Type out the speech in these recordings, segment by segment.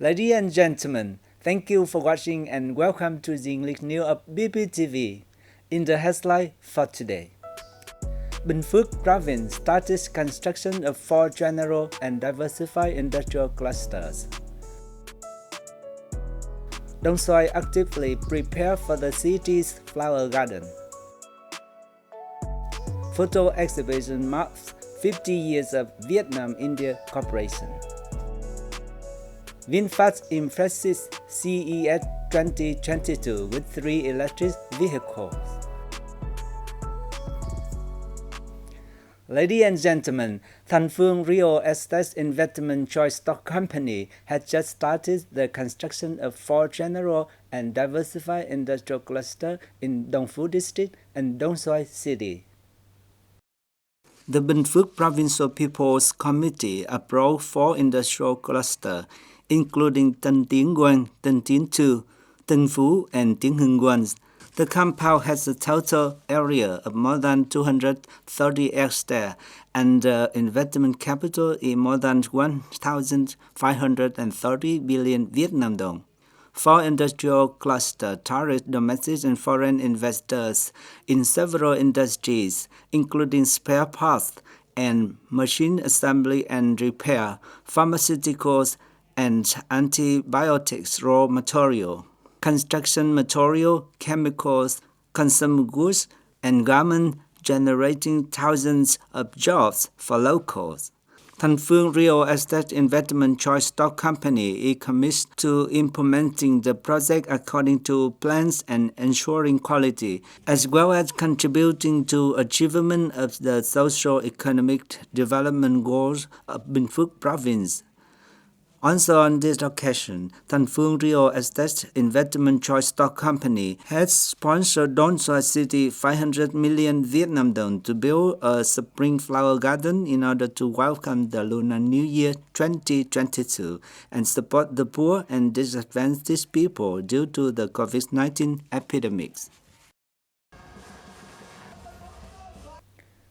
Ladies and gentlemen, thank you for watching and welcome to the English news of BPTV. In the headline for today, Binh Phuoc province started construction of 4 general and diversified industrial clusters. Dong Xoài actively prepare for the city's flower garden. Photo exhibition marks 50 years of Vietnam-India cooperation. VinFast impresses CES 2022 with 3 electric vehicles. Ladies and gentlemen, Thanh Phương Real Estate Investment Choice Stock Company has just started the construction of 4 general and diversified industrial clusters in Dong Phu District and Dong Xoài City. The Binh Phuoc Provincial People's Committee approved 4 industrial clusters, including Tân Tiến 1, Tân Tiến 2, Tân Phú, and Tiến Hưng 1. The compound has a total area of more than 230 hectares and investment capital is more than 1,530 billion Vietnam dong. 4 industrial clusters target domestic and foreign investors in several industries, including spare parts and machine assembly and repair, pharmaceuticals, and antibiotics raw material, construction material, chemicals, consumer goods, and garment, generating thousands of jobs for locals. Thanh Phương Real Estate Investment Choice Stock Company is committed to implementing the project according to plans and ensuring quality, as well as contributing to achievement of the socio-economic development goals of Binh Phuoc Province. Also on this occasion, Thanh Phương Real Estate Investment Choice Stock Company has sponsored Dong Xoài City 500 million Vietnam dong to build a spring flower garden in order to welcome the Lunar New Year 2022 and support the poor and disadvantaged people due to the COVID-19 epidemic.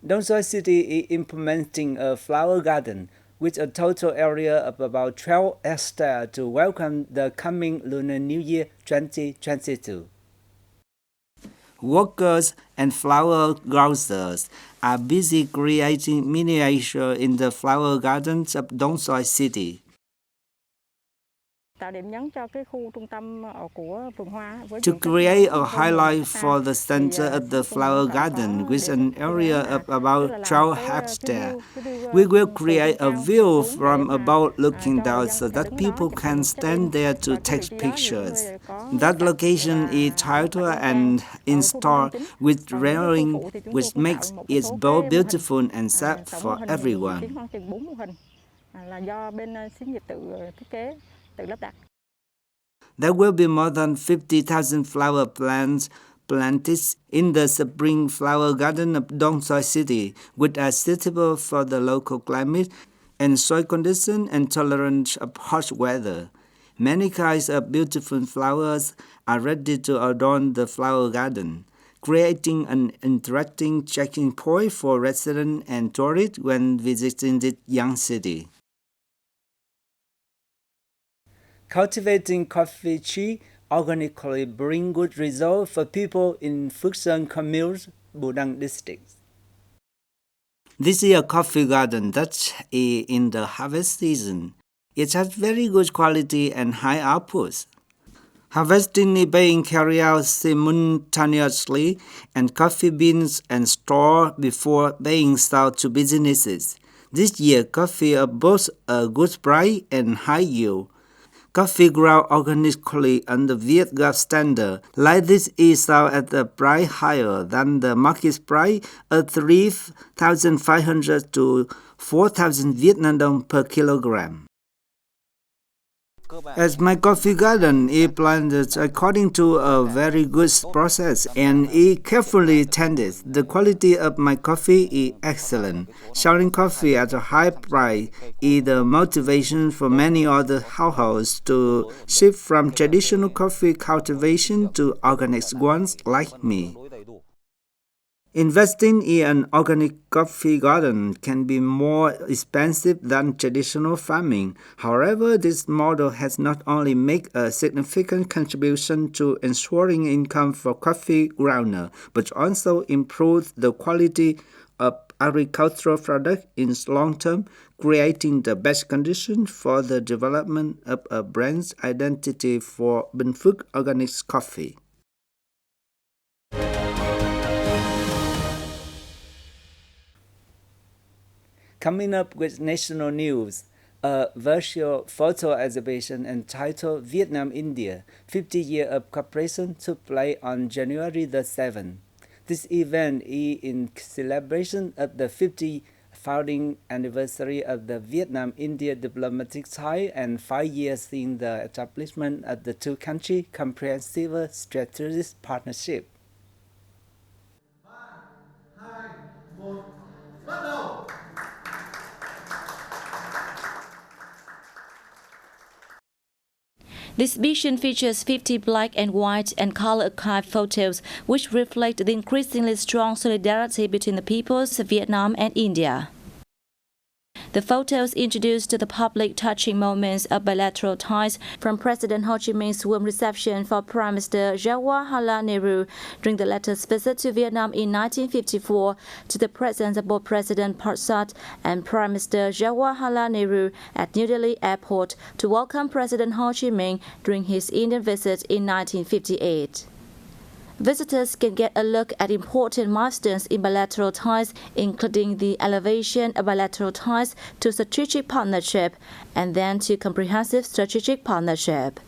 Dong Xoài City is implementing a flower garden with a total area of about 12 hectares to welcome the coming Lunar New Year 2022. Workers and flower growers are busy creating miniature in the flower gardens of Dong Xoài City. To create a highlight for the center of the flower garden with an area of about 12 hectares, we will create a view from above looking down so that people can stand there to take pictures. That location is titled and installed with railing, which makes it both beautiful and safe for everyone. There will be more than 50,000 flower plants planted in the spring flower garden of Dong Xoài City, which are suitable for the local climate and soil conditions and tolerant of hot weather. Many kinds of beautiful flowers are ready to adorn the flower garden, creating an interesting checking point for residents and tourists when visiting this young city. Cultivating coffee tree organically bring good results for people in Phuoc Sơn Commune's Bù Đăng district. This is a coffee garden that is in the harvest season. It has very good quality and high outputs. Harvesting is being carried out simultaneously, and coffee beans and stored before being sold to businesses. This year, coffee are both a good price and high yield. Coffee grown organically under Vietgap standard, like this is sold at a price higher than the market price of 3,500 to 4,000 Vietnam dong per kilogram. As my coffee garden is planted according to a very good process and is carefully tended, the quality of my coffee is excellent. Selling coffee at a high price is the motivation for many other households to shift from traditional coffee cultivation to organic ones like me. Investing in an organic coffee garden can be more expensive than traditional farming. However, this model has not only made a significant contribution to ensuring income for coffee grounders, but also improved the quality of agricultural products in long term, creating the best conditions for the development of a brand identity for Binh Phuoc organic coffee. Coming up with national news, a virtual photo exhibition entitled Vietnam-India, 50 Years of Cooperation took place on January the 7th. This event is in celebration of the 50th founding anniversary of the Vietnam-India diplomatic tie and 5 years since the establishment of the two countries' comprehensive strategic partnership. The exhibition features 50 black and white and color archive photos, which reflect the increasingly strong solidarity between the peoples of Vietnam and India. The photos introduce to the public touching moments of bilateral ties, from President Ho Chi Minh's warm reception for Prime Minister Jawaharlal Nehru during the latter's visit to Vietnam in 1954 to the presence of both President Parsat and Prime Minister Jawaharlal Nehru at New Delhi Airport to welcome President Ho Chi Minh during his Indian visit in 1958. Visitors can get a look at important milestones in bilateral ties, including the elevation of bilateral ties to strategic partnership and then to comprehensive strategic partnership,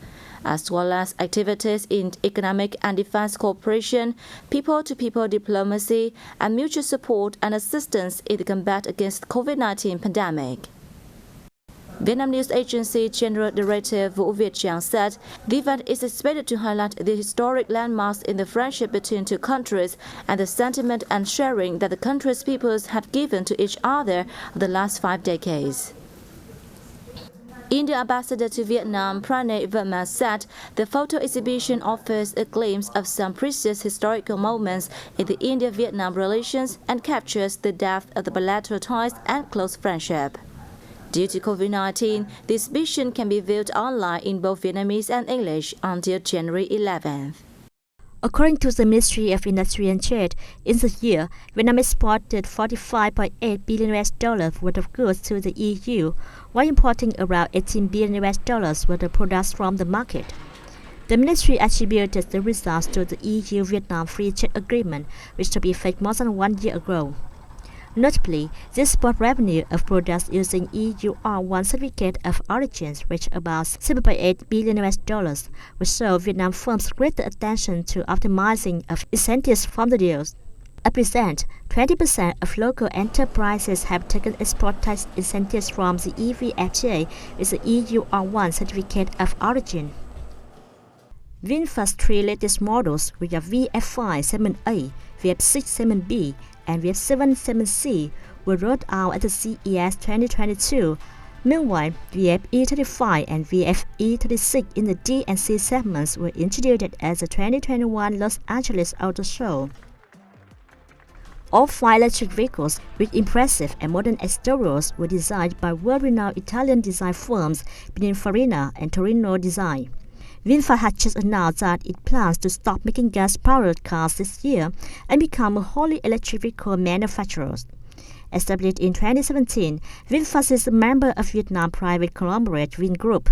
as well as activities in economic and defense cooperation, people-to-people diplomacy, and mutual support and assistance in the combat against the COVID-19 pandemic. Vietnam News Agency General Director Vũ Việt Tràng said the event is expected to highlight the historic landmarks in the friendship between two countries and the sentiment and sharing that the country's peoples have given to each other the last 5 decades. India Ambassador to Vietnam Pranay Verma said the photo exhibition offers a glimpse of some precious historical moments in the India-Vietnam relations and captures the depth of the bilateral ties and close friendship. Due to COVID-19, the exhibition can be viewed online in both Vietnamese and English until January 11th. According to the Ministry of Industry and Trade, in the year, Vietnam exported $45.8 billion worth of goods to the EU, while importing around $18 billion worth of products from the market. The ministry attributed the results to the EU-Vietnam Free Trade Agreement, which took effect more than 1 year ago. Notably, the export revenue of products using EU R1 certificate of origin reached about $7.8 billion, which shows Vietnam firms greater attention to optimizing of incentives from the deals. At present, 20% of local enterprises have taken export tax incentives from the EVFTA with the EU R1 certificate of origin. VinFast's 3 latest models, which are VF5 7A, VF6 7B, and VF7 7C, were rolled out at the CES 2022. Meanwhile, VF-E35 and VF-E36 in the D and C segments were introduced at the 2021 Los Angeles Auto Show. All 5 electric vehicles with impressive and modern exteriors were designed by world-renowned Italian design firms Pininfarina and Torino Design. VinFast has just announced that it plans to stop making gas-powered cars this year and become a wholly electric vehicle manufacturer. Established in 2017, VinFast is a member of Vietnam private conglomerate Vingroup.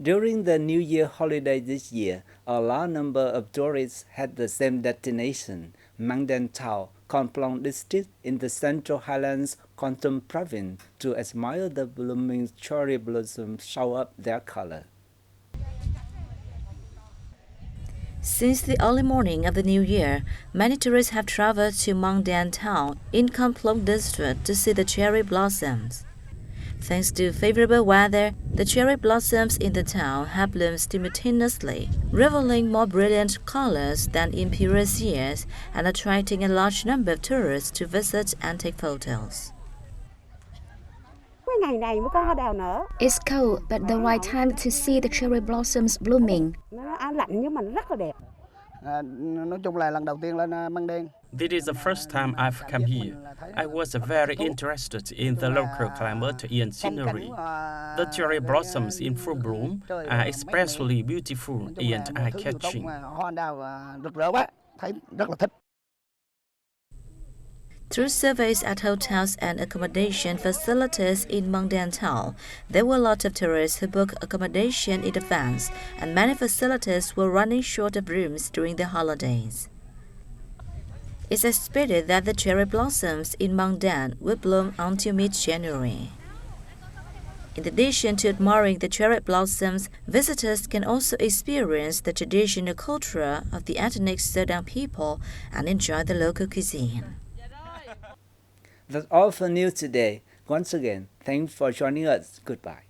During the New Year holiday this year, a large number of tourists had the same destination, Mang Dan Thao, Con Plong district in the Central Highlands, Con Tum province, to admire the blooming cherry blossoms show up their color. Since the early morning of the new year, many tourists have traveled to Mang Dan Thao in Con Plong district to see the cherry blossoms. Thanks to favorable weather, the cherry blossoms in the town have bloomed simultaneously, revealing more brilliant colors than in previous years and attracting a large number of tourists to visit and take photos. It's cold, but the right time to see the cherry blossoms blooming. Nói chung là lần đầu tiên lên Măng Đen. This is the first time I've come here. I was very interested in the local climate and scenery. The cherry blossoms in full bloom are especially beautiful and eye-catching. Hoa anh đào rực rỡ quá, thấy rất là thích. Through surveys at hotels and accommodation facilities in Măng Đen town, there were a lot of tourists who booked accommodation in advance, and many facilities were running short of rooms during the holidays. It's expected that the cherry blossoms in Măng Đen will bloom until mid-January. In addition to admiring the cherry blossoms, visitors can also experience the traditional culture of the ethnic Sudan people and enjoy the local cuisine. That's all for news today. Once again, thanks for joining us. Goodbye.